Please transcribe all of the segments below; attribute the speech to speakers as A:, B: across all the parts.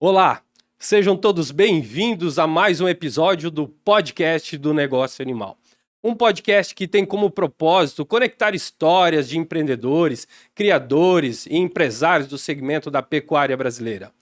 A: Olá, sejam todos bem-vindos a mais um episódio do podcast do Negócio Animal. Um podcast que tem como propósito conectar histórias de empreendedores, criadores e empresários do segmento da pecuária brasileira.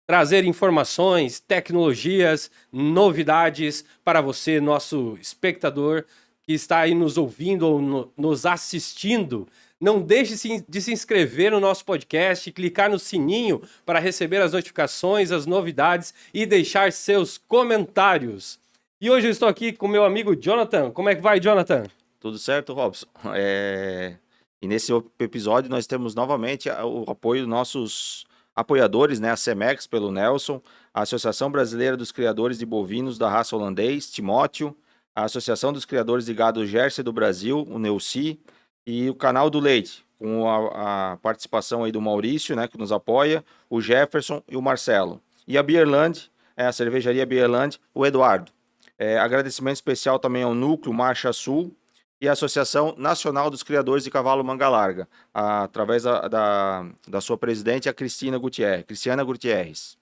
A: Trazer informações, tecnologias, novidades para você, nosso espectador que está aí nos ouvindo ou nos assistindo. Não deixe de se inscrever no nosso podcast, clicar no sininho para receber as notificações, as novidades e deixar seus comentários. E hoje eu estou aqui com meu amigo Jonathan. Como é que vai, Jonathan?
B: Tudo certo, Robson. E nesse episódio nós temos novamente o apoio dos nossos apoiadores, né? A Cemex pelo Nelson, a Associação Brasileira dos Criadores de Bovinos da Raça Holandês, Timóteo, a Associação dos Criadores de Gado Jersey do Brasil, o Neuci, e o Canal do Leite, com a participação aí do Maurício, né? Que nos apoia, o Jefferson e o Marcelo. E a Beerland, a cervejaria Beerland, o Eduardo. Agradecimento especial também ao Núcleo Marcha Sul e a Associação Nacional dos Criadores de Cavalo Manga Larga, através da sua presidente, a Cristiana Gutierrez.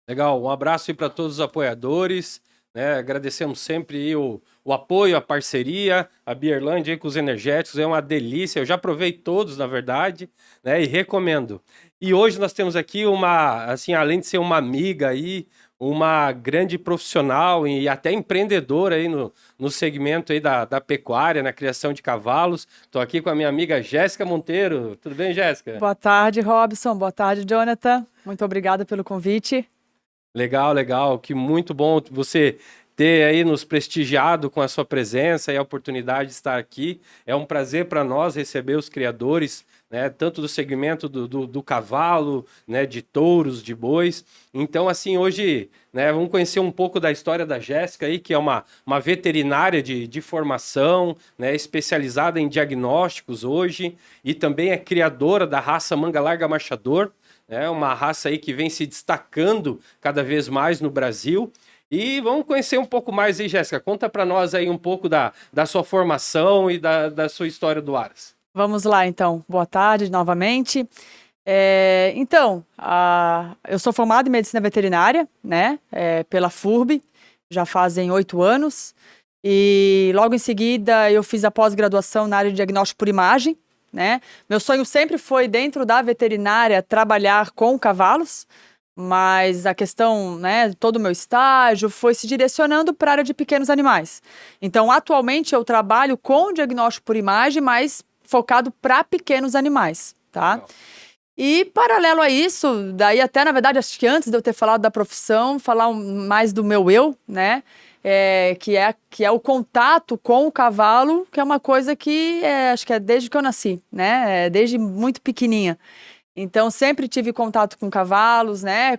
A: Legal, um abraço aí para todos os apoiadores, né? Agradecemos sempre aí o apoio, a parceria, a Beerland aí com os energéticos, é uma delícia, eu já provei todos, na verdade, né? E recomendo. E hoje nós temos aqui assim, além de ser uma amiga aí, uma grande profissional e até empreendedora aí no segmento aí da pecuária, na criação de cavalos. Estou aqui com a minha amiga Jéssica Monteiro. Tudo bem, Jéssica?
C: Boa tarde, Robson. Boa tarde, Jonathan. Muito obrigada pelo convite.
A: Legal. Que muito bom você ter aí nos prestigiado com a sua presença e a oportunidade de estar aqui. É um prazer para nós receber os criadores, né, tanto do segmento do cavalo, né, de touros, de bois. Então, assim, hoje, né, vamos conhecer um pouco da história da Jéssica aí, que é uma veterinária de formação, né, especializada em diagnósticos hoje, e também é criadora da raça Manga Larga Marchador. É uma raça aí que vem se destacando cada vez mais no Brasil. E vamos conhecer um pouco mais aí, Jéssica. Conta para nós aí um pouco da sua formação e da sua história do Aras.
C: Vamos lá, então. Boa tarde novamente. Eu sou formada em medicina veterinária, né, pela FURB, já fazem 8 anos. E logo em seguida eu fiz a pós-graduação na área de diagnóstico por imagem, né? Meu sonho sempre foi, dentro da veterinária, trabalhar com cavalos, mas a questão, né, todo o meu estágio foi se direcionando para a área de pequenos animais. Então, atualmente, eu trabalho com diagnóstico por imagem, mas focado para pequenos animais, tá?
A: Legal.
C: E, paralelo a isso, daí até, na verdade, acho que antes de eu ter falado da profissão, falar mais do meu eu, né? Que é o contato com o cavalo, que é uma coisa que acho que é desde que eu nasci, né? Desde muito pequenininha. Então, sempre tive contato com cavalos, né?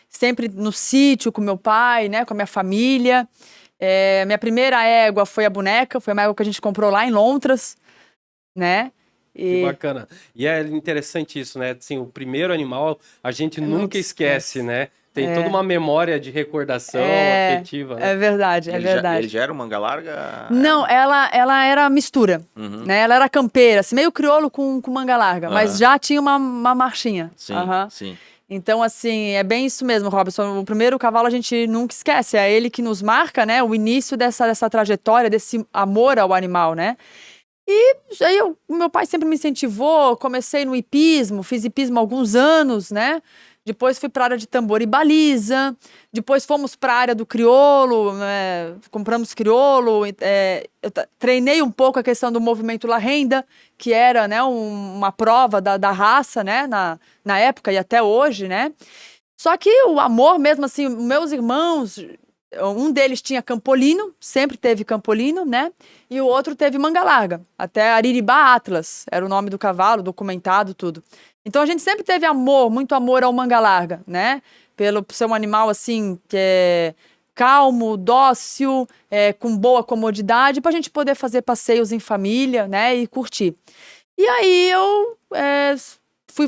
C: Sempre no sítio com meu pai, né? Com a minha família. Minha primeira égua foi a boneca, foi uma égua que a gente comprou lá em Lontras, né?
A: Que bacana. E é interessante isso, né? Assim, o primeiro animal a gente nunca esquece, né? Tem toda uma memória de recordação afetiva, né?
C: É verdade, verdade.
B: Ele já era um manga larga?
C: Não, ela era mistura, né? Ela era campeira, assim, meio crioulo com manga larga, mas já tinha uma marchinha.
B: Sim, sim.
C: Então, assim, é bem isso mesmo, Robson. O primeiro cavalo a gente nunca esquece, é ele que nos marca, né? O início dessa trajetória, desse amor ao animal, né? E aí meu pai sempre me incentivou, comecei no hipismo, fiz hipismo há alguns anos, né? Depois fui para a área de tambor e baliza, depois fomos para a área do crioulo, compramos crioulo, eu treinei um pouco a questão do movimento La Renda, que era, né, uma prova da raça, né, na época e até hoje, né? Só que o amor mesmo, assim, meus irmãos, um deles tinha campolino, sempre teve campolino, né? E o outro teve manga larga, até Ariribá Atlas, era o nome do cavalo, documentado, tudo. Então a gente sempre teve amor, muito amor ao manga larga, né? Pelo ser um animal assim, que é calmo, dócil, com boa comodidade, pra gente poder fazer passeios em família, né? E curtir. E aí eu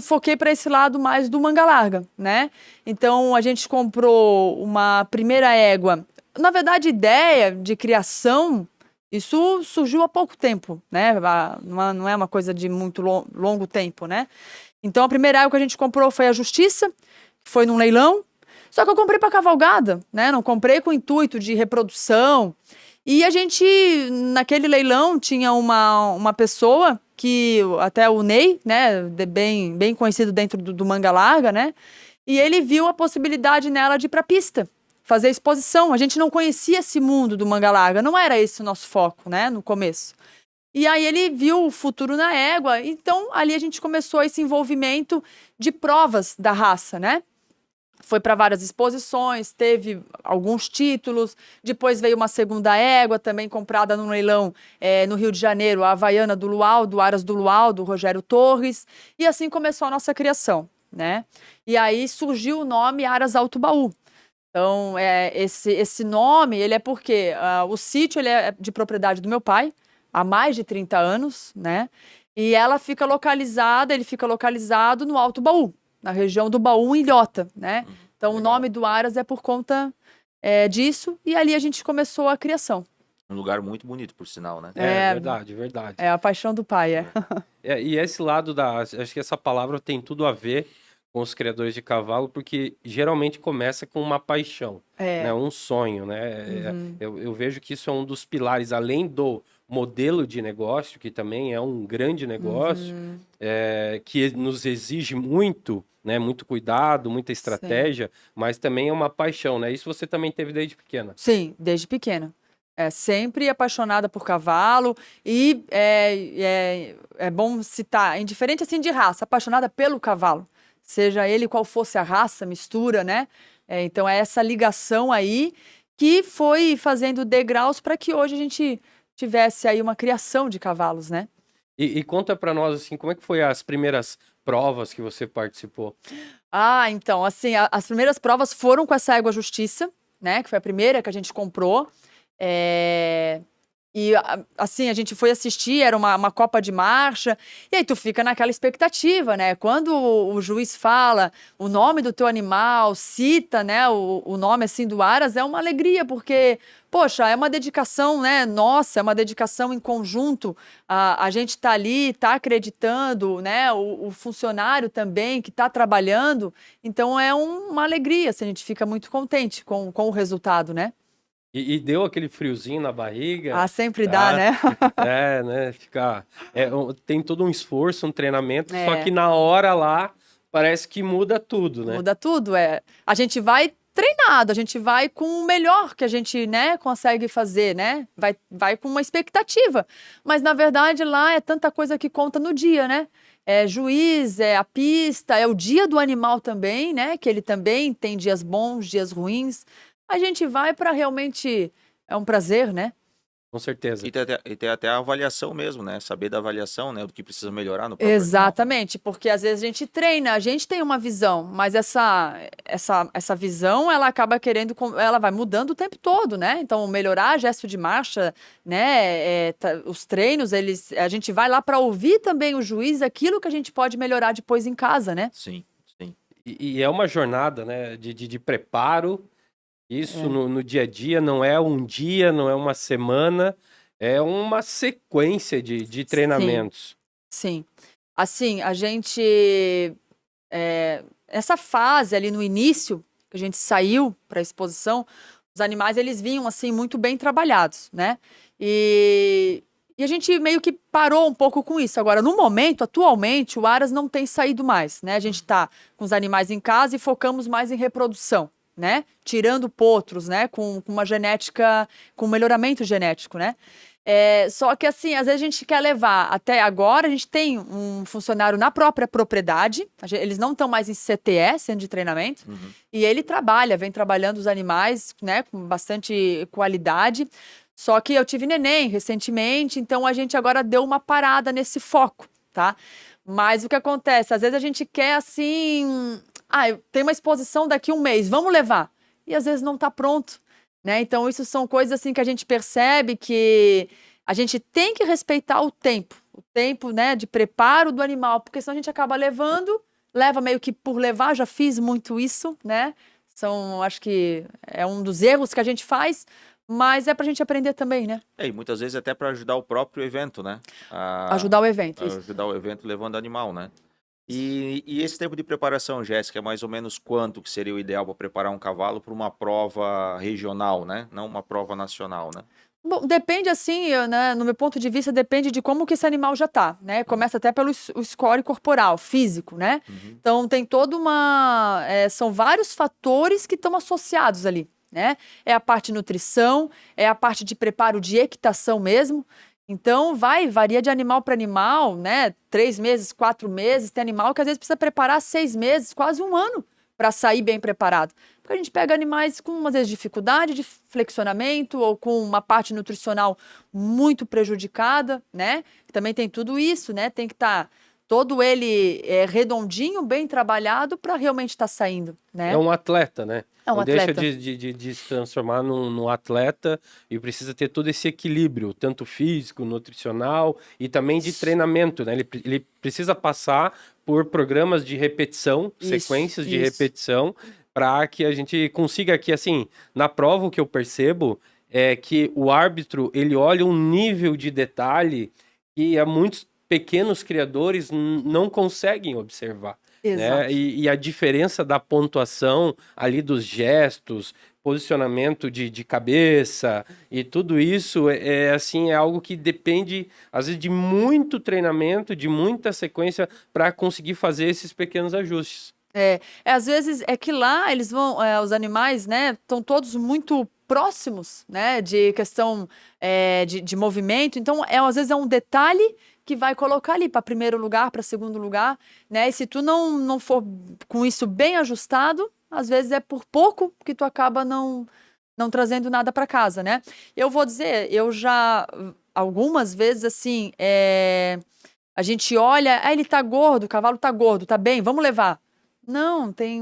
C: foquei para esse lado mais do manga larga, né? Então a gente comprou uma primeira égua. Na verdade, ideia de criação, isso surgiu há pouco tempo, né? Não é uma coisa de muito longo tempo, né? Então a primeira égua que a gente comprou foi a Justiça, que foi num leilão. Só que eu comprei para cavalgada, né? Não comprei com o intuito de reprodução. E a gente, naquele leilão, tinha uma pessoa que, até o Ney, né? Bem conhecido dentro do Manga Larga, né? E ele viu a possibilidade nela de ir para pista, fazer exposição. A gente não conhecia esse mundo do Manga Larga, não era esse o nosso foco, né? No começo. E aí ele viu o futuro na égua, então ali a gente começou esse envolvimento de provas da raça, né? Foi para várias exposições, teve alguns títulos, depois veio uma segunda égua, também comprada num leilão no Rio de Janeiro, a Havaiana do Luau, do Aras do Luau, do Rogério Torres, e assim começou a nossa criação, né? E aí surgiu o nome Aras Alto Baú. Então, esse nome, ele é porque o sítio ele é de propriedade do meu pai, há mais de 30 anos, né? E ele fica localizado no Alto Baú, na região do Baú, em Ilhota, né? Então,
B: Legal.
C: o nome do Aras é por conta disso, e ali a gente começou a criação.
B: Um lugar muito bonito, por sinal, né?
A: Verdade, verdade.
C: É a paixão do pai,
A: E esse lado acho que essa palavra tem tudo a ver com os criadores de cavalo, porque geralmente começa com uma paixão, né? Um sonho, né? Eu vejo que isso é um dos pilares, além do modelo de negócio, que também é um grande negócio, que nos exige muito, né? Muito cuidado, muita estratégia, mas também é uma paixão, né? Isso você também teve desde pequena.
C: Sim, desde pequena. Sempre apaixonada por cavalo e é bom citar, indiferente assim de raça, apaixonada pelo cavalo, seja ele qual fosse a raça, mistura, né? Então é essa ligação aí que foi fazendo degraus para que hoje a gente tivesse aí uma criação de cavalos, né?
A: E conta pra nós, assim, como é que foi as primeiras provas que você participou?
C: Então, assim, as primeiras provas foram com essa égua Justiça, né? Que foi a primeira que a gente comprou. E assim, a gente foi assistir, era uma Copa de Marcha, e aí tu fica naquela expectativa, né? Quando o juiz fala o nome do teu animal, cita, né, o nome assim do Aras, é uma alegria, porque, poxa, é uma dedicação, né? Nossa, é uma dedicação em conjunto. A gente tá ali, tá acreditando, né? O funcionário também que tá trabalhando. Então é uma alegria, assim, a gente fica muito contente com o resultado, né?
A: E deu aquele friozinho na barriga?
C: Sempre dá, né?
A: Né? Tem todo um esforço, um treinamento, só
C: É.
A: que na hora lá parece que muda tudo, né?
C: Muda tudo, A gente vai treinado, a gente vai com o melhor que a gente, né, consegue fazer, né? Vai com uma expectativa. Mas, na verdade, lá é tanta coisa que conta no dia, né? É juiz, é a pista, é o dia do animal também, né? Que ele também tem dias bons, dias ruins. A gente vai para realmente... É um prazer, né?
A: Com certeza.
B: E tem até a avaliação mesmo, né? Saber da avaliação, né? Do que precisa melhorar no próprio
C: Exatamente, porque às vezes a gente treina, a gente tem uma visão, mas essa visão, ela acaba ela vai mudando o tempo todo, né? Então, melhorar gesto de marcha, né? Os treinos, a gente vai lá para ouvir também o juiz, aquilo que a gente pode melhorar depois em casa, né?
B: Sim, sim.
A: E é uma jornada, né? De preparo. Isso no dia a dia, não é um dia, não é uma semana, é uma sequência de treinamentos.
C: Sim. Assim, a gente... essa fase ali no início, que a gente saiu para a exposição, os animais, eles vinham, assim, muito bem trabalhados, né? E a gente meio que parou um pouco com isso. Agora, no momento, atualmente, o Aras não tem saído mais, né? A gente tá com os animais em casa e focamos mais em reprodução, né? Tirando potros, né? Com uma genética, com melhoramento genético, né? Só que assim, às vezes a gente quer levar, até agora a gente tem um funcionário na própria propriedade, eles não estão mais em CTE, centro de treinamento, e ele vem trabalhando os animais, né? Com bastante qualidade. Só que eu tive neném recentemente, então a gente agora deu uma parada nesse foco, tá? Mas o que acontece? Às vezes a gente quer assim... tem uma exposição daqui um mês, vamos levar. E às vezes não está pronto, né? Então isso são coisas assim que a gente percebe que a gente tem que respeitar o tempo, né, de preparo do animal, porque senão a gente acaba leva meio que por levar, já fiz muito isso, né? Acho que é um dos erros que a gente faz, mas é pra gente aprender também, né?
B: E muitas vezes até para ajudar o próprio evento, né?
C: Ajudar o evento, isso.
B: Ajudar o evento levando animal, né? E esse tempo de preparação, Jéssica, é mais ou menos quanto que seria o ideal para preparar um cavalo para uma prova regional, né? Não uma prova nacional, né?
C: Bom, depende assim, né, no meu ponto de vista, depende de como que esse animal já tá, né? Começa até pelo o score corporal, físico, né?
B: Uhum.
C: Então tem toda uma, são vários fatores que estão associados ali, né? É a parte de nutrição, é a parte de preparo de equitação mesmo. Então varia de animal para animal, né? 3 meses, 4 meses, tem animal que às vezes precisa preparar 6 meses, quase um ano para sair bem preparado. Porque a gente pega animais com, às vezes, dificuldade de flexionamento ou com uma parte nutricional muito prejudicada, né? Também tem tudo isso, né? Tem que estar todo ele redondinho, bem trabalhado para realmente estar saindo, né?
A: É um atleta, né?
C: É um
A: Não deixa
C: atleta.
A: de se transformar num atleta e precisa ter todo esse equilíbrio, tanto físico, nutricional e também de treinamento, né? Ele precisa passar por programas de repetição, sequências de
C: Isso.
A: repetição, para que a gente consiga aqui, assim, na prova o que eu percebo é que o árbitro, ele olha um nível de detalhe que muitos pequenos criadores não conseguem observar. Né?
C: Exato.
A: E a diferença da pontuação ali dos gestos, posicionamento de cabeça e tudo isso assim, é algo que depende, às vezes, de muito treinamento, de muita sequência para conseguir fazer esses pequenos ajustes.
C: Às vezes é que lá eles vão, os animais, né, estão todos muito próximos, né, de questão de movimento. Então, às vezes é um detalhe que vai colocar ali para primeiro lugar, para segundo lugar, né? E se tu não for com isso bem ajustado, às vezes é por pouco que tu acaba não trazendo nada para casa, né? Eu vou dizer, eu já algumas vezes assim, a gente olha, ele tá gordo, o cavalo tá gordo, tá bem, vamos levar. Não, tem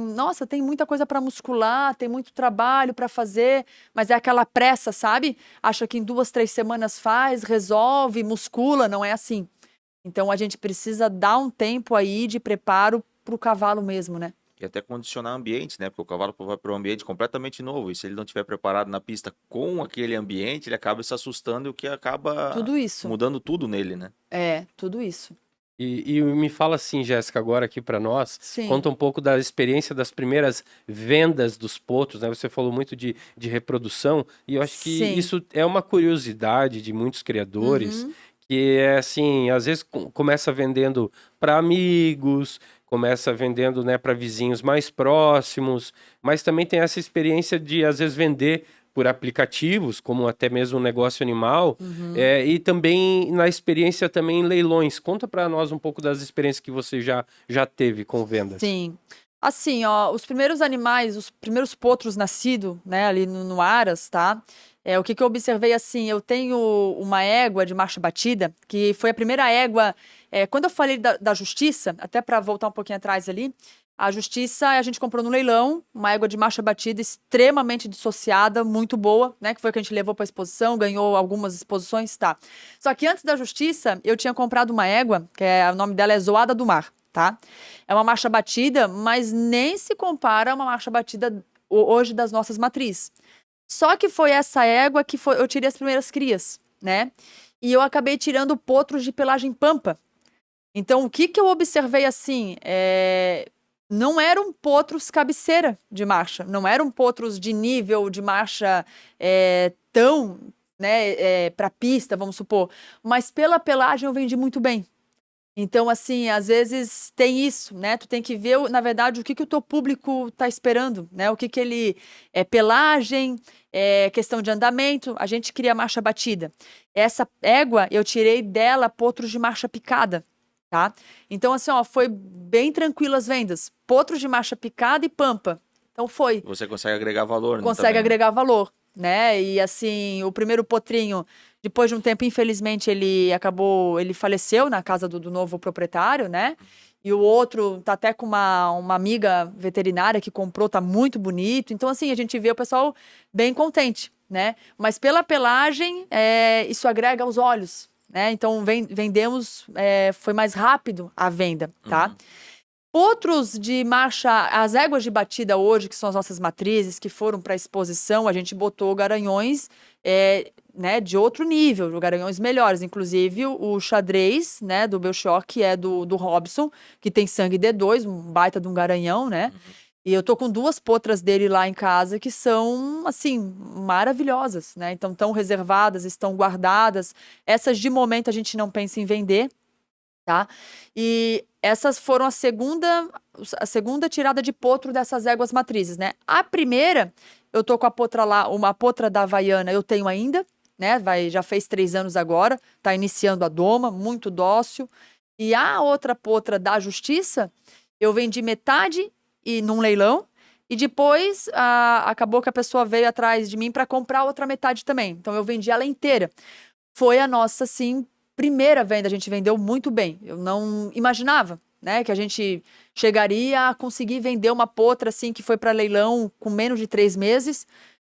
C: muita coisa para muscular, tem muito trabalho para fazer, mas é aquela pressa, sabe? Acha que em 2, 3 semanas faz, resolve, muscula, não é assim. Então a gente precisa dar um tempo aí de preparo para o cavalo mesmo, né?
B: E até condicionar ambientes, né? Porque o cavalo vai para um ambiente completamente novo. E se ele não estiver preparado na pista com aquele ambiente, ele acaba se assustando e o que acaba
C: Tudo isso.
B: mudando tudo nele, né?
C: Tudo isso.
A: E me fala assim, Jéssica, agora aqui para nós,
C: Sim.
A: conta um pouco da experiência das primeiras vendas dos potros, né? Você falou muito de reprodução, e eu acho que
C: Sim.
A: isso é uma curiosidade de muitos criadores, que é assim, às vezes começa vendendo para amigos, começa vendendo, né, para vizinhos mais próximos, mas também tem essa experiência de, às vezes, vender por aplicativos, como até mesmo um negócio animal, e também na experiência também em leilões. Conta para nós um pouco das experiências que você já teve com vendas.
C: Sim. Assim, ó, os primeiros animais, os primeiros potros nascidos, né, ali no Aras, tá? O que eu observei, assim, eu tenho uma égua de marcha batida, que foi a primeira égua, quando eu falei da justiça, até para voltar um pouquinho atrás ali, a justiça a gente comprou no leilão, uma égua de marcha batida extremamente dissociada, muito boa, né, que foi a que a gente levou para exposição, ganhou algumas exposições, tá? Só que antes da justiça, eu tinha comprado uma égua, o nome dela é Zoada do Mar. Tá? É uma marcha batida, mas nem se compara a uma marcha batida hoje das nossas matrizes. Só que foi essa égua que eu tirei as primeiras crias, né? E eu acabei tirando potros de pelagem pampa. Então, o que eu observei assim? Não eram potros cabeceira de marcha, não eram potros de nível de marcha tão, né, para pista, vamos supor. Mas pela pelagem eu vendi muito bem. Então, assim, às vezes tem isso, né? Tu tem que ver, na verdade, o que o teu público tá esperando, né? O que ele... pelagem, questão de andamento, a gente cria marcha batida. Essa égua, eu tirei dela potros de marcha picada, tá? Então, assim, ó, foi bem tranquilo as vendas. Potros de marcha picada e pampa. Então, foi.
B: Você consegue agregar valor, né?
C: Consegue
B: Também, né?
C: agregar valor, né? E, assim, o primeiro potrinho... Depois de um tempo, infelizmente, ele faleceu na casa do novo proprietário, né? E o outro tá até com uma amiga veterinária que comprou, tá muito bonito. Então, assim, a gente vê o pessoal bem contente, né? Mas pela pelagem, isso agrega aos olhos, né? Então, vendemos, foi mais rápido a venda, tá? Potros de marcha, as éguas de batida hoje, que são as nossas matrizes, que foram para exposição, a gente botou garanhões né, de outro nível, garanhões melhores, inclusive o xadrez, né, do Belchior, que é do Robson, que tem sangue D2, um baita de um garanhão, né? E eu tô com 2 potras dele lá em casa que são, assim, maravilhosas, né? Então, estão reservadas, estão guardadas. Essas, de momento, a gente não pensa em vender, tá? E essas foram a segunda tirada de potro dessas éguas matrizes, né? A primeira, eu tô com a potra lá, uma potra da Havaiana, eu tenho ainda, né? Já fez 3 anos agora, tá iniciando a doma, muito dócil. E a outra potra da Justiça, eu vendi metade e num leilão, e depois acabou que a pessoa veio atrás de mim para comprar a outra metade também. Então eu vendi ela inteira. Foi a nossa, assim, primeira venda, a gente vendeu muito bem. Eu não imaginava, né, que a gente chegaria a conseguir vender uma potra assim que foi para leilão com menos de 3 meses,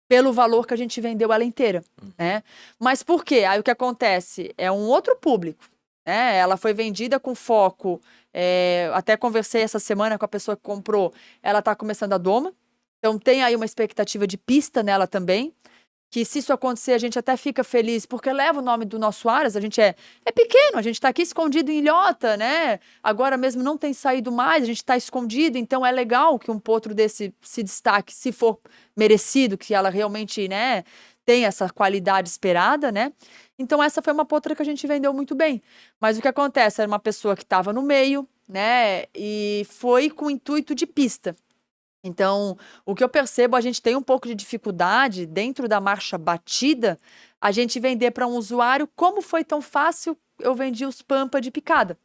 C: pelo valor que a gente vendeu ela inteira, né? Mas por quê? Aí o que acontece? É um outro público, né? Ela foi vendida com foco. Até conversei essa semana com a pessoa que comprou. Ela está começando a doma, então tem aí uma expectativa de pista nela também. Que se isso acontecer, a gente até fica feliz, porque leva o nome do nosso Aras, a gente é pequeno, a gente está aqui escondido em ilhota, né? Agora mesmo não tem saído mais, a gente está escondido, então é legal que um potro desse se destaque, se for merecido, que ela realmente, né, tem essa qualidade esperada, né? Então essa foi uma potra que a gente vendeu muito bem. Mas o que acontece? Era uma pessoa que estava no meio, né, e foi com o intuito de pista. Então, o que eu percebo, a gente tem um pouco de dificuldade dentro da marcha batida, a gente vender para um usuário, como foi tão fácil, eu vendi os Pampa de picada.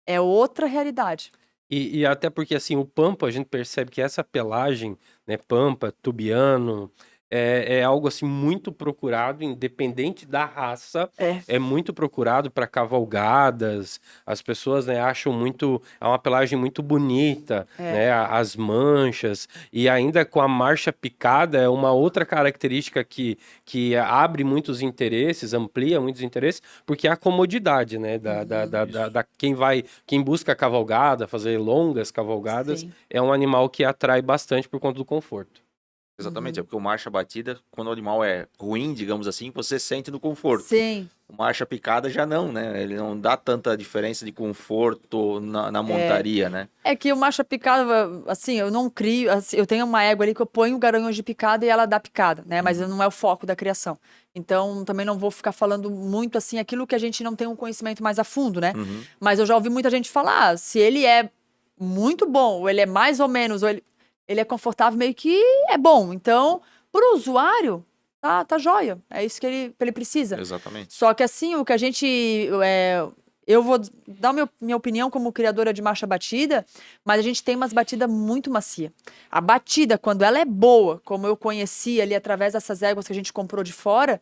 C: É outra realidade.
A: E até porque, assim, o Pampa, a gente percebe que essa pelagem, né, Pampa, Tubiano, é algo, assim, muito procurado, independente da raça, é muito procurado para cavalgadas, as pessoas, né, acham muito, é uma pelagem muito bonita, né, as manchas, e ainda com a marcha picada, é uma outra característica que abre muitos interesses, amplia muitos interesses, porque é a comodidade, né, quem busca cavalgada, fazer longas cavalgadas,
C: Sim.
A: é um animal que atrai bastante por conta do conforto.
B: Exatamente, é porque o marcha batida, quando o animal é ruim, digamos assim, você sente no conforto.
C: Sim.
B: O marcha picada já não, né? Ele não dá tanta diferença de conforto na montaria, né?
C: É que o marcha picada, assim, eu não crio, assim, eu tenho uma égua ali que eu ponho garanhões de picada e ela dá picada, né? Mas não é o foco da criação. Então, também não vou ficar falando muito, assim, aquilo que a gente não tem um conhecimento mais a fundo, né? Mas eu já ouvi muita gente falar, se ele é muito bom, ou ele é mais ou menos, ou ele é confortável, meio que é bom. Então, pro usuário, tá jóia. É isso que ele precisa.
B: Exatamente.
C: Só que assim, o que a gente. Eu vou dar minha opinião como criadora de marcha batida, mas a gente tem umas batidas muito macia. A batida, quando ela é boa, como eu conheci ali através dessas éguas que a gente comprou de fora,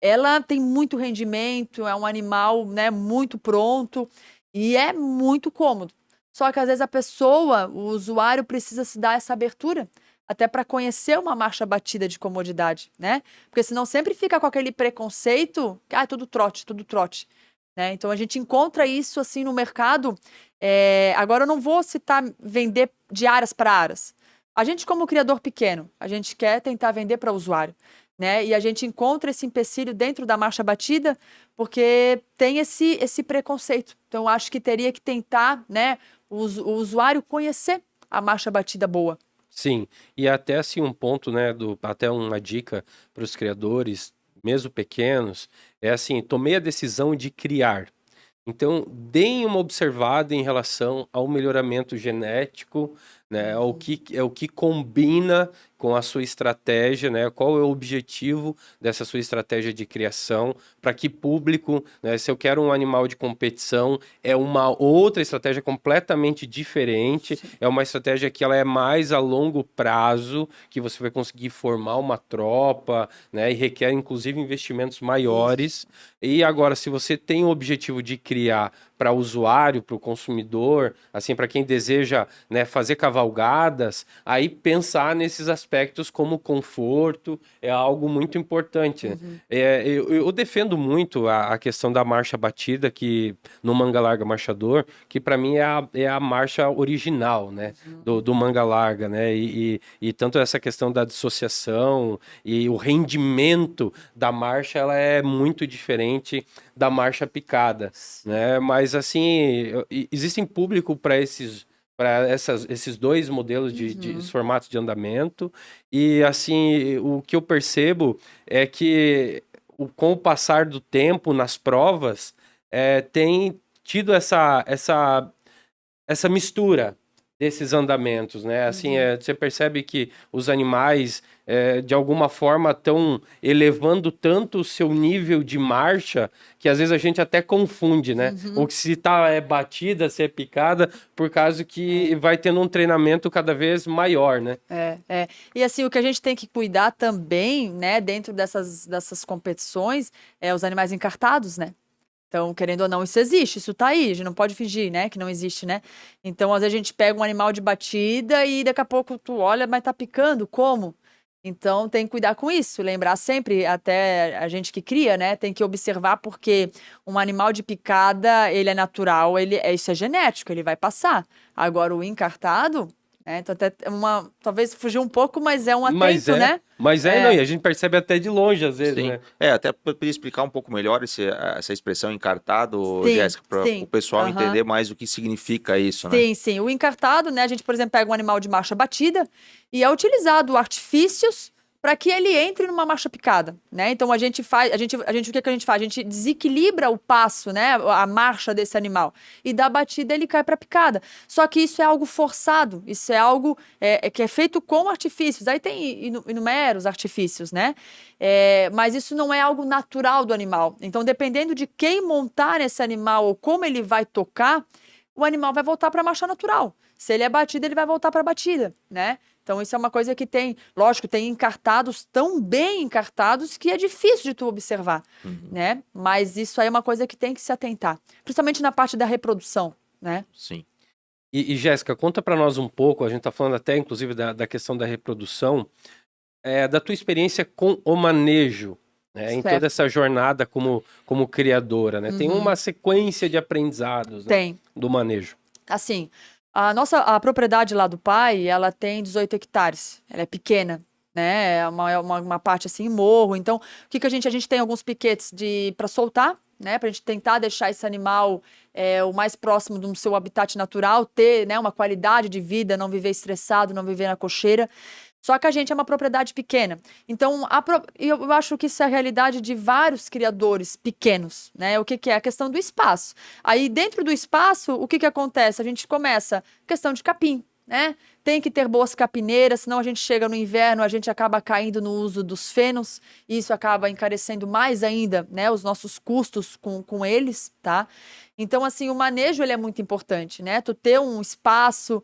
C: ela tem muito rendimento, é um animal, né, muito pronto e é muito cômodo. Só que às vezes a pessoa, o usuário, precisa se dar essa abertura até para conhecer uma marcha batida de comodidade, né? Porque senão sempre fica com aquele preconceito que é tudo trote, tudo trote. Né? Então a gente encontra isso assim no mercado. Agora eu não vou citar vender de aras para aras. A gente, como criador pequeno, a gente quer tentar vender para o usuário. Né? E a gente encontra esse empecilho dentro da marcha batida porque tem esse preconceito. Então, acho que teria que tentar, né, o usuário conhecer a marcha batida boa.
A: Sim, e até assim um ponto, né, até uma dica para os criadores, mesmo pequenos, é assim, tomei a decisão de criar. Então, deem uma observada em relação ao melhoramento genético, né, o que combina com a sua estratégia, né, qual é o objetivo dessa sua estratégia de criação, para que público, né, se eu quero um animal de competição, é uma outra estratégia completamente diferente, é uma estratégia que ela é mais a longo prazo, que você vai conseguir formar uma tropa, né, e requer inclusive investimentos maiores. E agora, se você tem o objetivo de criar para o usuário, para o consumidor, assim, para quem deseja, né, fazer cavalgadas, aí pensar nesses aspectos como conforto é algo muito importante. Eu defendo muito a questão da marcha batida, que no manga larga marchador, que para mim é a marcha original, né, do manga larga, né, e tanto essa questão da dissociação e o rendimento da marcha, ela é muito diferente da marcha picada, né, mas assim, existem público para esses dois modelos de formatos de andamento, e assim, o que eu percebo é que com o passar do tempo nas provas, tem tido essa mistura desses andamentos, né? Assim, você percebe que os animais, de alguma forma, estão elevando tanto o seu nível de marcha que às vezes a gente até confunde, né? Ou que se tá batida, se é picada, por causa que vai tendo um treinamento cada vez maior, né?
C: E assim, o que a gente tem que cuidar também, né, dentro dessas competições, é os animais encartados, né? Então, querendo ou não, isso existe, isso tá aí, a gente não pode fingir, né, que não existe, né? Então, às vezes a gente pega um animal de batida e daqui a pouco tu olha, mas tá picando, como? Então, tem que cuidar com isso, lembrar sempre, até a gente que cria, né, tem que observar porque um animal de picada, ele é natural, isso é genético, ele vai passar. Agora, o encartado, então até talvez fugir um pouco, mas é um atento, né?
A: Não, e a gente percebe até de longe, às vezes,
B: Sim.
A: né?
B: Até poderia explicar um pouco melhor essa expressão encartado,
C: Sim,
B: Jéssica, para
C: sim.
B: o pessoal entender mais o que significa isso, né?
C: Sim, sim. O encartado, né? A gente, por exemplo, pega um animal de marcha batida e é utilizado artifícios para que ele entre numa marcha picada, né? Então o que que a gente faz? A gente desequilibra o passo, né? A marcha desse animal e da batida ele cai para picada. Só que isso é algo forçado, isso é algo que é feito com artifícios. Aí tem inúmeros artifícios, né? Mas isso não é algo natural do animal. Então, dependendo de quem montar esse animal ou como ele vai tocar, o animal vai voltar para a marcha natural. Se ele é batido, ele vai voltar para a batida, né? Então, isso é uma coisa que lógico, tem encartados tão bem encartados que é difícil de tu observar, né? Mas isso aí é uma coisa que tem que se atentar, principalmente na parte da reprodução, né?
B: Sim.
A: E Jéssica, conta para nós um pouco, a gente tá falando até, inclusive, da questão da reprodução, da tua experiência com o manejo, né? Em toda essa jornada como criadora, né? Tem uma sequência de aprendizados, né, do manejo.
C: Assim, a propriedade lá do pai, ela tem 18 hectares. Ela é pequena, né? É uma parte assim, morro. Então, o que a gente tem alguns piquetes para soltar, né? Pra gente tentar deixar esse animal o mais próximo do seu habitat natural, ter, né, uma qualidade de vida, não viver estressado, não viver na cocheira. Só que a gente é uma propriedade pequena. Então, eu acho que isso é a realidade de vários criadores pequenos, né? O que é? A questão do espaço. Aí, dentro do espaço, o que acontece? A gente começa questão de capim, né? Tem que ter boas capineiras, senão a gente chega no inverno, a gente acaba caindo no uso dos fenos, e isso acaba encarecendo mais ainda, né, os nossos custos com eles, tá? Então, assim, o manejo, ele é muito importante, né? Tu ter um espaço,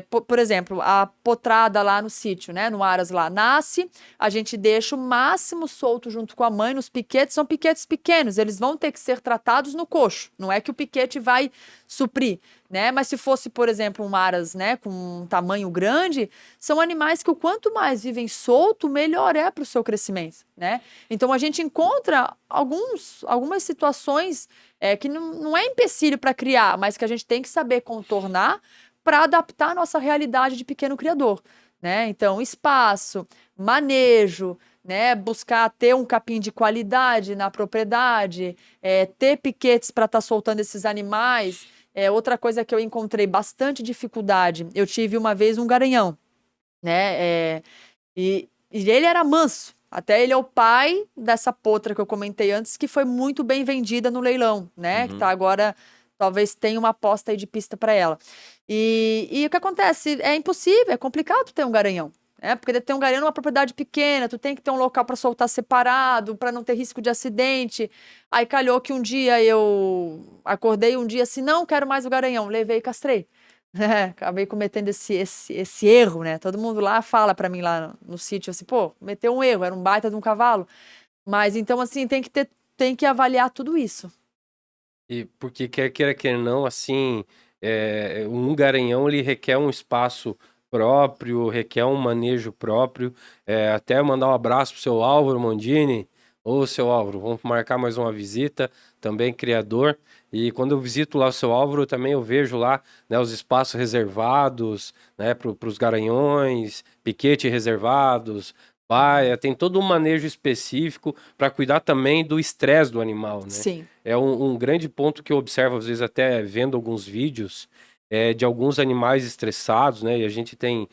C: por exemplo, a potrada lá no sítio, né? No Aras lá, nasce, a gente deixa o máximo solto junto com a mãe nos piquetes, são piquetes pequenos, eles vão ter que ser tratados no coxo, não é que o piquete vai suprir, né? Mas se fosse, por exemplo, um Aras, né, com um tamanho grande, são animais que o quanto mais vivem solto, melhor é para o seu crescimento, né? Então, a gente encontra algumas situações que não é empecilho para criar, mas que a gente tem que saber contornar para adaptar a nossa realidade de pequeno criador, né? Então, espaço, manejo, né? Buscar ter um capim de qualidade na propriedade, ter piquetes para estar soltando esses animais. Outra coisa que eu encontrei bastante dificuldade, eu tive uma vez um garanhão, né? E ele era manso. Até ele é o pai dessa potra que eu comentei antes, que foi muito bem vendida no leilão, né? Que tá agora, talvez tenha uma aposta aí de pista para ela. E o que acontece? É impossível, é complicado ter um garanhão, né? Porque ter um garanhão numa propriedade pequena, tu tem que ter um local para soltar separado, para não ter risco de acidente. Aí calhou que um dia eu acordei assim, não quero mais o garanhão, levei e castrei. Acabei cometendo esse erro, né? Todo mundo lá fala pra mim lá no sítio assim, pô, cometeu um erro, era um baita de um cavalo. Mas então, assim, tem que avaliar tudo isso.
A: E porque quer queira, quer não, assim, um garanhão ele requer um espaço próprio, requer um manejo próprio. Até mandar um abraço pro seu Álvaro Mondini. Ô, seu Álvaro, vamos marcar mais uma visita, também criador. E quando eu visito lá o seu Álvaro, também eu vejo lá, né, os espaços reservados, né, para os garanhões, piquete reservados, baia, tem todo um manejo específico para cuidar também do estresse do animal, né?
C: Sim.
A: É um grande ponto que eu observo, às vezes, até vendo alguns vídeos de alguns animais estressados, né? E a gente tem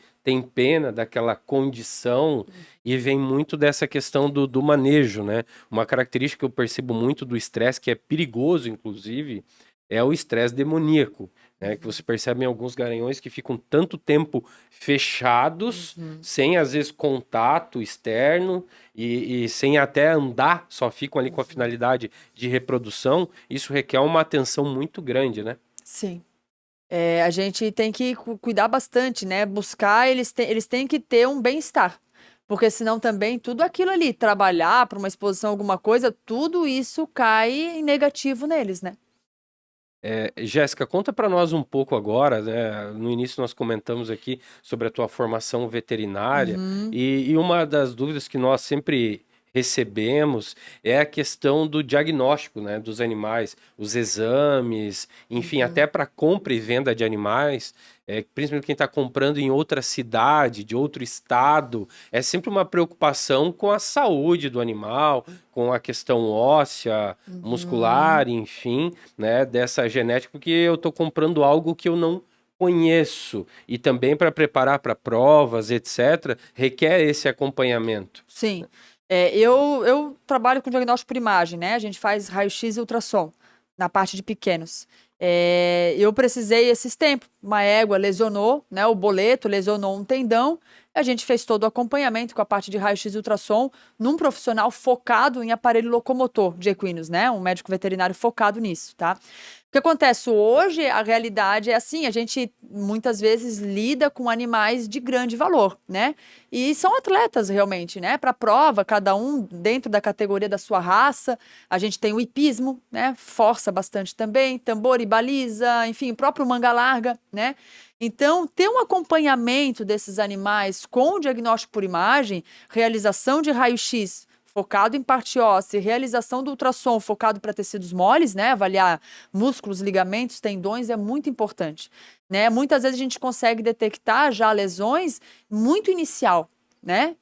A: pena daquela condição e vem muito dessa questão do manejo, né? Uma característica que eu percebo muito do estresse, que é perigoso, inclusive, é o estresse demoníaco, né? Que você percebe em alguns garanhões que ficam tanto tempo fechados, sem, às vezes, contato externo e sem até andar, só ficam ali com a finalidade de reprodução. Isso requer uma atenção muito grande, né?
C: Sim. A gente tem que cuidar bastante, né? Buscar, eles têm que ter um bem-estar. Porque senão também tudo aquilo ali, trabalhar para uma exposição, alguma coisa, tudo isso cai em negativo neles, né?
A: Jéssica, conta para nós um pouco agora, né? No início nós comentamos aqui sobre a tua formação veterinária
C: Uhum.
A: e uma das dúvidas que nós sempre recebemos é a questão do diagnóstico, né, dos animais, os exames, enfim, até para compra e venda de animais, principalmente quem está comprando em outra cidade, de outro estado, é sempre uma preocupação com a saúde do animal, com a questão óssea, muscular, enfim, né, dessa genética, porque eu estou comprando algo que eu não conheço e também para preparar para provas, etc., requer esse acompanhamento.
C: Sim. Eu trabalho com diagnóstico por imagem, né? A gente faz raio-x e ultrassom na parte de pequenos. Eu precisei esses tempos. Uma égua lesionou, né? O boleto lesionou um tendão. A gente fez todo o acompanhamento com a parte de raio-x e ultrassom num profissional focado em aparelho locomotor de equinos, né? Um médico veterinário focado nisso, tá? O que acontece hoje, a realidade é assim, a gente muitas vezes lida com animais de grande valor, né? E são atletas realmente, né? Para prova, cada um dentro da categoria da sua raça. A gente tem o hipismo, né? Força bastante também, tambor e baliza, enfim, o próprio manga larga, né? Então, ter um acompanhamento desses animais com o diagnóstico por imagem, realização de raio-x focado em parte óssea, realização do ultrassom focado para tecidos moles, né? Avaliar músculos, ligamentos, tendões é muito importante, né? Muitas vezes a gente consegue detectar já lesões muito inicial, né?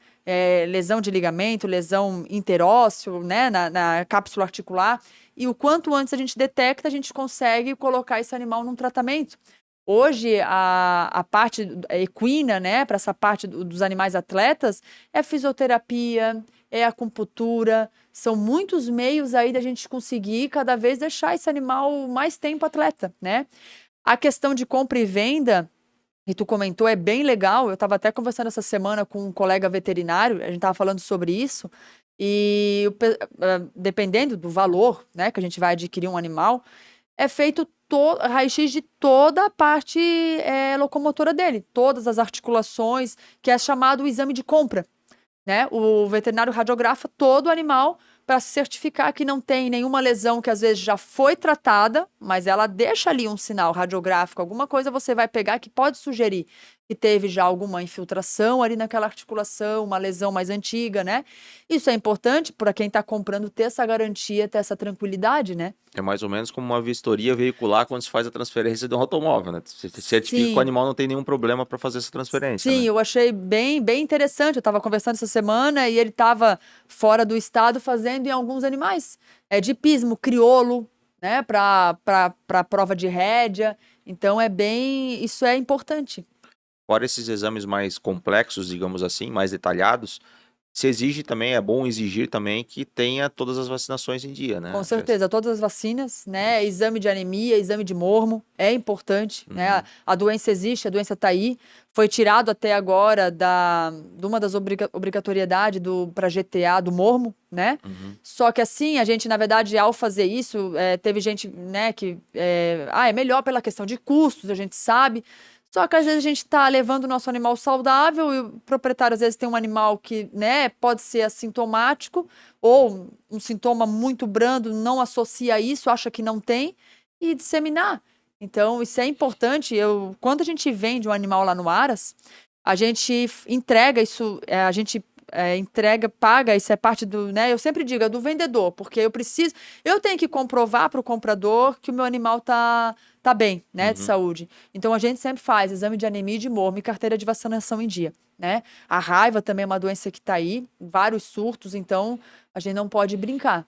C: Lesão de ligamento, lesão interósseo, né? Na cápsula articular. E o quanto antes a gente detecta, a gente consegue colocar esse animal num tratamento. Hoje, a parte equina, né, para essa parte dos animais atletas, é fisioterapia, é acupuntura, são muitos meios aí da gente conseguir cada vez deixar esse animal mais tempo atleta, né? A questão de compra e venda, que tu comentou, é bem legal. Eu estava até conversando essa semana com um colega veterinário, a gente estava falando sobre isso, e dependendo do valor, né, que a gente vai adquirir um animal, é feito raio-x de toda a parte locomotora dele, todas as articulações, que é chamado o exame de compra, né? O veterinário radiografa todo o animal para certificar que não tem nenhuma lesão que às vezes já foi tratada, mas ela deixa ali um sinal radiográfico, alguma coisa você vai pegar que pode sugerir que teve já alguma infiltração ali naquela articulação, uma lesão mais antiga, né? Isso é importante para quem está comprando ter essa garantia, ter essa tranquilidade, né?
B: É mais ou menos como uma vistoria veicular quando se faz a transferência de um automóvel, né? Você certifica que o
C: Sim.
B: animal não tem nenhum problema para fazer essa transferência,
C: Sim,
B: né?
C: eu achei bem, bem interessante. Eu estava conversando essa semana e ele estava fora do estado fazendo em alguns animais. De hipismo, crioulo, né? Para prova de rédea. Então isso é importante.
B: Fora esses exames mais complexos, digamos assim, mais detalhados, se exige também, é bom exigir também que tenha todas as vacinações em dia, né,
C: Com
B: Jéssica?
C: certeza, todas as vacinas, né? Exame de anemia, exame de mormo, é importante, né? A doença existe, a doença está aí. Foi tirado até agora de uma das obrigatoriedades para GTA do mormo, né? Só que assim, a gente, na verdade, ao fazer isso, teve gente, né, que é melhor pela questão de custos, a gente sabe. Só que às vezes a gente está levando o nosso animal saudável e o proprietário às vezes tem um animal que, né, pode ser assintomático ou um sintoma muito brando, não associa isso, acha que não tem e disseminar. Então, isso é importante. Quando a gente vende um animal lá no Aras, a gente entrega isso, a gente entrega, paga, isso é parte do, né? Eu sempre digo, é do vendedor, porque eu tenho que comprovar para o comprador que o meu animal tá bem, né, de saúde. Então a gente sempre faz exame de anemia e de mormo e carteira de vacinação em dia, né? A raiva também é uma doença que está aí, vários surtos, então a gente não pode brincar.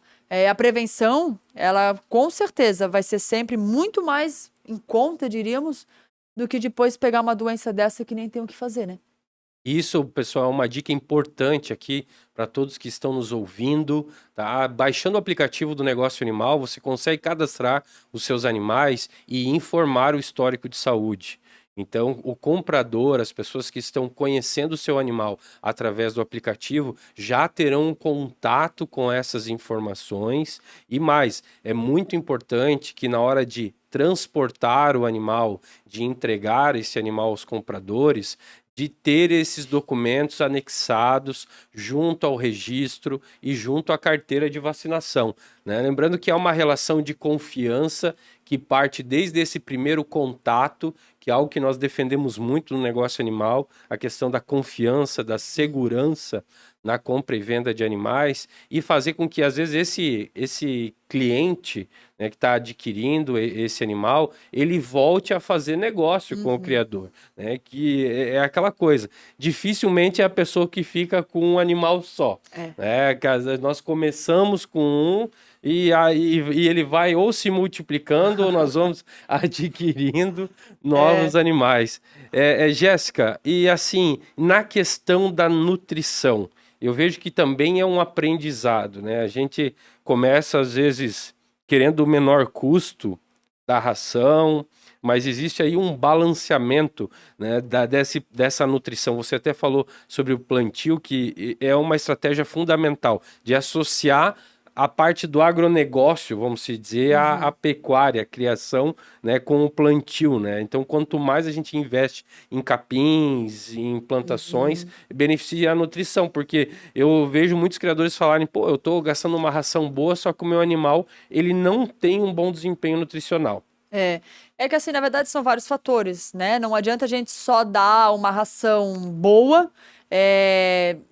C: A prevenção, ela com certeza vai ser sempre muito mais em conta, diríamos, do que depois pegar uma doença dessa que nem tem o que fazer, né?
A: Isso, pessoal, é uma dica importante aqui para todos que estão nos ouvindo, tá? Baixando o aplicativo do Negócio Animal, você consegue cadastrar os seus animais e informar o histórico de saúde. Então, o comprador, as pessoas que estão conhecendo o seu animal através do aplicativo, já terão um contato com essas informações. E mais, é muito importante que na hora de transportar o animal, de entregar esse animal aos compradores, de ter esses documentos anexados junto ao registro e junto à carteira de vacinação, né? Lembrando que é uma relação de confiança que parte desde esse primeiro contato, que é algo que nós defendemos muito no negócio animal, a questão da confiança, da segurança na compra e venda de animais, e fazer com que, às vezes, esse cliente, né, que está adquirindo esse animal, ele volte a fazer negócio com o criador, né? Que é aquela coisa, dificilmente é a pessoa que fica com um animal só, né? Que às vezes nós começamos com um e ele vai ou se multiplicando ou nós vamos adquirindo novos animais. Jéssica, e assim, na questão da nutrição, eu vejo que também é um aprendizado, né? A gente começa, às vezes, querendo o menor custo da ração, mas existe aí um balanceamento, né, dessa nutrição. Você até falou sobre o plantio, que é uma estratégia fundamental de associar a parte do agronegócio, vamos se dizer, a pecuária, a criação, né, com o plantio, né? Então, quanto mais a gente investe em capins, em plantações, beneficia a nutrição, porque eu vejo muitos criadores falarem, pô, eu tô gastando uma ração boa, só que o meu animal, ele não tem um bom desempenho nutricional.
C: É que assim, na verdade, são vários fatores, né? Não adianta a gente só dar uma ração boa,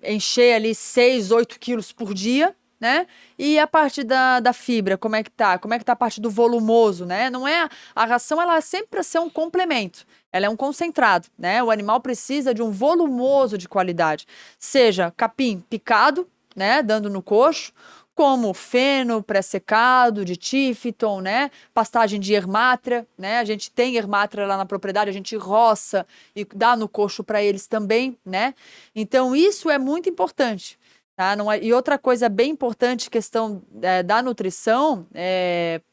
C: encher ali 6, 8 quilos por dia, né? E a parte da fibra, como é que tá? Como é que tá a parte do volumoso, né? Não é a ração, ela é sempre para ser um complemento. Ela é um concentrado, né? O animal precisa de um volumoso de qualidade, seja capim picado, né, dando no coxo, como feno pré-secado, de Tifton, né? Pastagem de ermatra, né? A gente tem ermatra lá na propriedade, a gente roça e dá no coxo para eles também, né? Então, isso é muito importante. Tá? E outra coisa bem importante, questão da nutrição,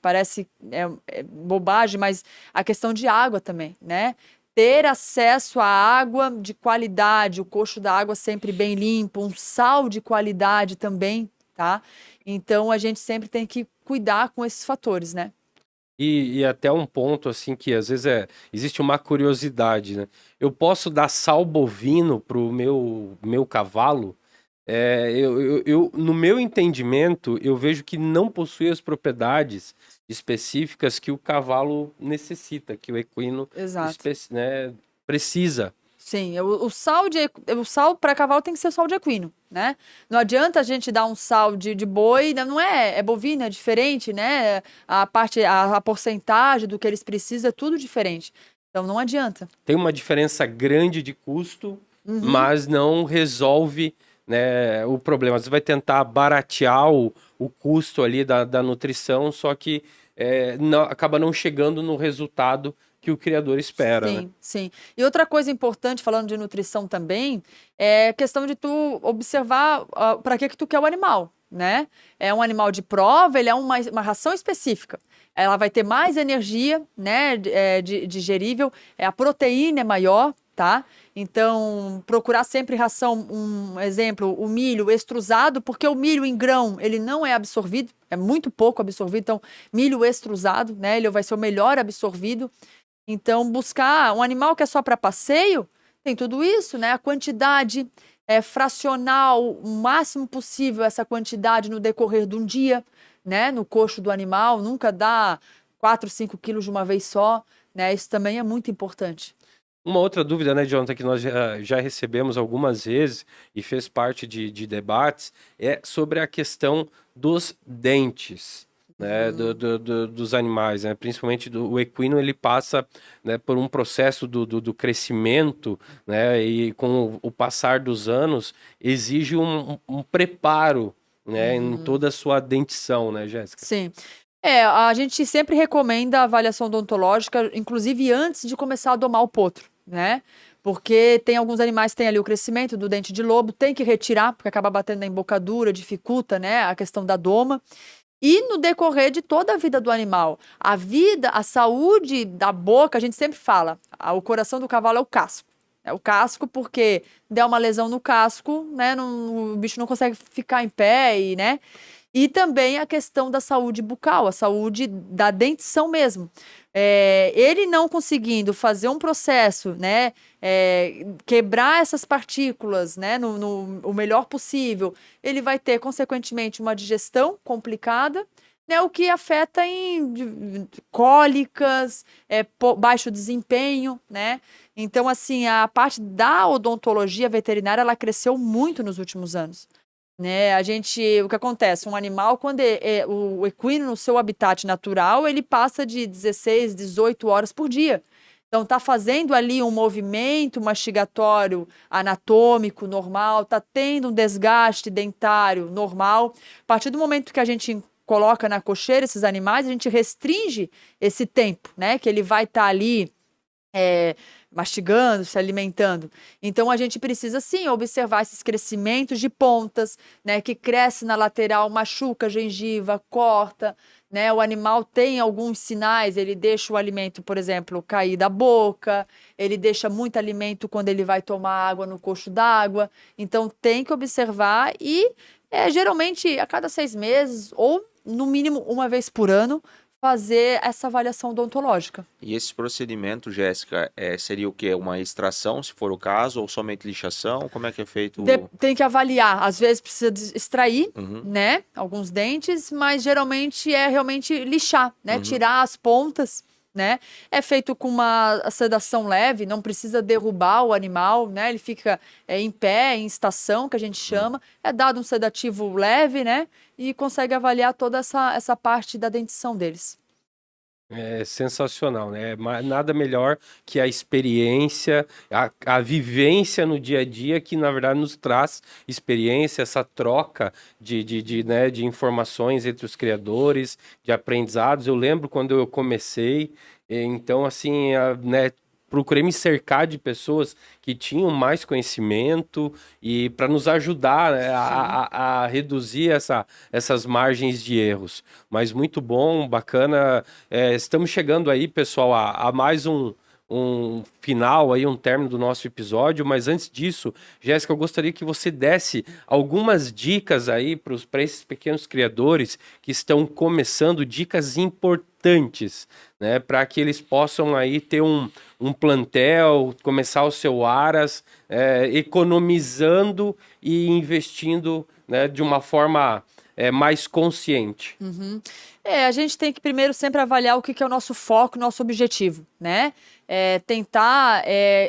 C: parece bobagem, mas a questão de água também, né? Ter acesso à água de qualidade, o coxo da água sempre bem limpo, um sal de qualidade também, tá? Então a gente sempre tem que cuidar com esses fatores, né?
A: E até um ponto assim que às vezes existe uma curiosidade, né? Eu posso dar sal bovino pro meu cavalo? No meu entendimento, eu vejo que não possui as propriedades específicas que o cavalo necessita, que o equino né, precisa.
C: Sim, o sal para cavalo tem que ser sal de equino, né? Não adianta a gente dar um sal de boi, não é bovino, é diferente, né? A porcentagem do que eles precisam é tudo diferente. Então não adianta.
A: Tem uma diferença grande de custo, mas não resolve, né, o problema. Você vai tentar baratear o custo ali da nutrição, só que acaba não chegando no resultado que o criador espera, né?
C: Sim. E outra coisa importante, falando de nutrição também, é a questão de tu observar para que tu quer o animal, né? É um animal de prova, ele é uma ração específica. Ela vai ter mais energia, né, digerível, a proteína é maior, tá? Então, procurar sempre ração, um exemplo, o milho extrusado, porque o milho em grão, ele não é absorvido, é muito pouco absorvido, então milho extrusado, né, ele vai ser o melhor absorvido. Então, buscar um animal que é só para passeio, tem tudo isso, né? A quantidade fracional, o máximo possível essa quantidade no decorrer de um dia, né? No coxo do animal, nunca dá 4, 5 quilos de uma vez só, né? Isso também é muito importante.
A: Uma outra dúvida, né, Jonathan, que nós já recebemos algumas vezes e fez parte de debates, é sobre a questão dos dentes, né, dos animais, né, principalmente o equino, ele passa, né, por um processo do crescimento, né, e com o passar dos anos, exige um preparo, né, em toda a sua dentição, né, Jéssica?
C: Sim. A gente sempre recomenda a avaliação odontológica, inclusive antes de começar a domar o potro, né? Porque tem alguns animais que têm ali o crescimento do dente de lobo, tem que retirar, porque acaba batendo na embocadura, dificulta, né, a questão da doma. E no decorrer de toda a vida do animal, a vida, a saúde da boca, a gente sempre fala, o coração do cavalo é o casco. É o casco porque der uma lesão no casco, né, o bicho não consegue ficar em pé e, né? E também a questão da saúde bucal, a saúde da dentição mesmo. Ele não conseguindo fazer um processo, né, quebrar essas partículas, né, o melhor possível, ele vai ter, consequentemente, uma digestão complicada, né, o que afeta em cólicas, baixo desempenho, né? Então, assim, a parte da odontologia veterinária, ela cresceu muito nos últimos anos. Né, o que acontece? Um animal, quando o equino, no seu habitat natural, ele passa de 16, 18 horas por dia. Então, está fazendo ali um movimento mastigatório anatômico normal, está tendo um desgaste dentário normal. A partir do momento que a gente coloca na cocheira esses animais, a gente restringe esse tempo, né? Que ele vai estar ali mastigando, se alimentando. Então, a gente precisa, sim, observar esses crescimentos de pontas, né, que cresce na lateral, machuca a gengiva, corta, né, o animal tem alguns sinais, ele deixa o alimento, por exemplo, cair da boca, ele deixa muito alimento quando ele vai tomar água no coxo d'água, então tem que observar e, geralmente, a cada 6 meses, ou no mínimo uma vez por ano, fazer essa avaliação odontológica.
B: E esse procedimento, Jéssica, seria o quê? Uma extração, se for o caso, ou somente lixação? Como é que é feito?
C: Tem que avaliar. Às vezes precisa extrair,
B: Uhum.
C: né? Alguns dentes, mas geralmente é realmente lixar, né? Tirar as pontas, né? É feito com uma sedação leve, não precisa derrubar o animal, né? Ele fica em pé, em estação, que a gente chama. É dado um sedativo leve, né? E consegue avaliar toda essa parte da dentição deles.
A: É sensacional, né? Nada melhor que a experiência, a vivência no dia a dia que, na verdade, nos traz experiência, essa troca né, de informações entre os criadores, de aprendizados. Eu lembro quando eu comecei, então, assim, né, procurei me cercar de pessoas que tinham mais conhecimento e para nos ajudar, né, a reduzir essas margens de erros. Mas muito bom, bacana. Estamos chegando aí, pessoal, a mais um final aí, um término do nosso episódio, mas antes disso, Jéssica, eu gostaria que você desse algumas dicas aí para esses pequenos criadores que estão começando, dicas importantes, né, para que eles possam aí ter um plantel, começar o seu Aras, economizando e investindo, né, de uma forma mais consciente.
C: A gente tem que primeiro sempre avaliar o que é o nosso foco, nosso objetivo, né? Tentar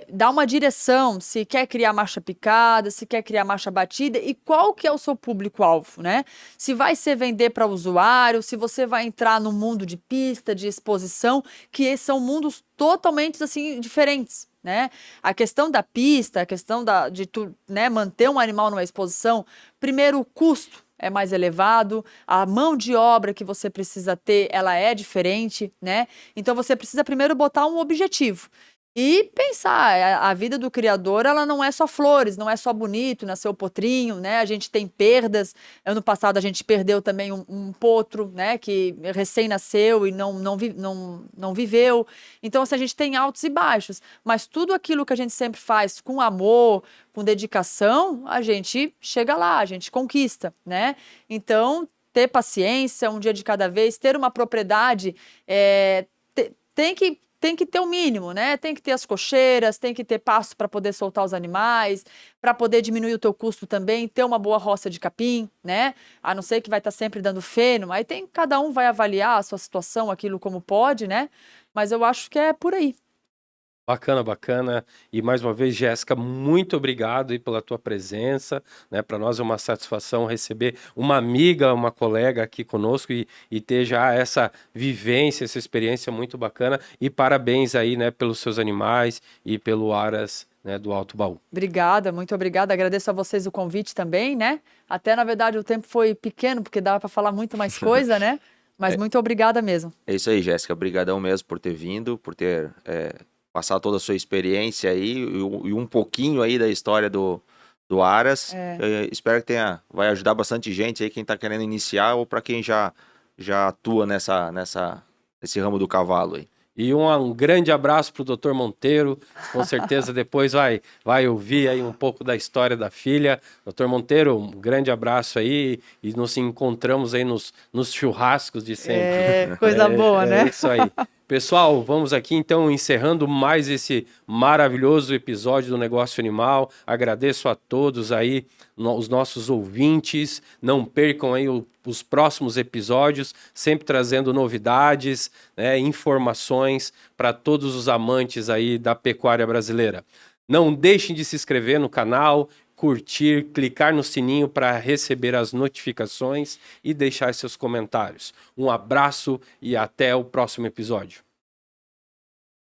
C: dar uma direção, se quer criar marcha picada, se quer criar marcha batida e qual que é o seu público-alvo, né? Se vai ser vender para usuário, se você vai entrar no mundo de pista, de exposição, que são mundos totalmente assim diferentes, né? A questão da pista, a questão de né, manter um animal numa exposição, primeiro o custo é mais elevado, a mão de obra que você precisa ter, ela é diferente, né? Então você precisa primeiro botar um objetivo. E pensar, a vida do criador, ela não é só flores, não é só bonito, nasceu o potrinho, né? A gente tem perdas. Ano passado a gente perdeu também um potro, né? Que recém-nasceu e não viveu. Então, assim, a gente tem altos e baixos. Mas tudo aquilo que a gente sempre faz com amor, com dedicação, a gente chega lá, a gente conquista, né? Então, ter paciência, um dia de cada vez, ter uma propriedade, tem que tem que ter o mínimo, né? Tem que ter as cocheiras, tem que ter pasto para poder soltar os animais, para poder diminuir o teu custo também, ter uma boa roça de capim, né? A não ser que vai estar sempre dando feno, aí cada um vai avaliar a sua situação, aquilo como pode, né? Mas eu acho que é por aí.
A: Bacana, bacana. E mais uma vez, Jéssica, muito obrigado aí pela tua presença, né? Para nós é uma satisfação receber uma amiga, uma colega aqui conosco e ter já essa vivência, essa experiência muito bacana. E parabéns aí, né, pelos seus animais e pelo Aras, né, do Alto Baú.
C: Obrigada, muito obrigada. Agradeço a vocês o convite também, né? Até, na verdade, o tempo foi pequeno, porque dava para falar muito mais coisa, né? Mas muito obrigada mesmo.
B: É isso aí, Jéssica. Obrigadão mesmo por ter vindo, por ter passado toda a sua experiência aí e um pouquinho aí da história do Aras. Espero que vai ajudar bastante gente aí, quem está querendo iniciar ou para quem já atua nesse ramo do cavalo aí.
A: E um grande abraço para o Dr. Monteiro, com certeza depois vai ouvir aí um pouco da história da filha. Dr. Monteiro, um grande abraço aí e nos encontramos aí nos churrascos de sempre.
C: Coisa boa, né?
A: É isso aí. Pessoal, vamos aqui então encerrando mais esse maravilhoso episódio do Negócio Animal. Agradeço a todos aí, os nossos ouvintes. Não percam aí os próximos episódios, sempre trazendo novidades, né, informações para todos os amantes aí da pecuária brasileira. Não deixem de se inscrever no canal, curtir, clicar no sininho para receber as notificações e deixar seus comentários. Um abraço e até o próximo episódio.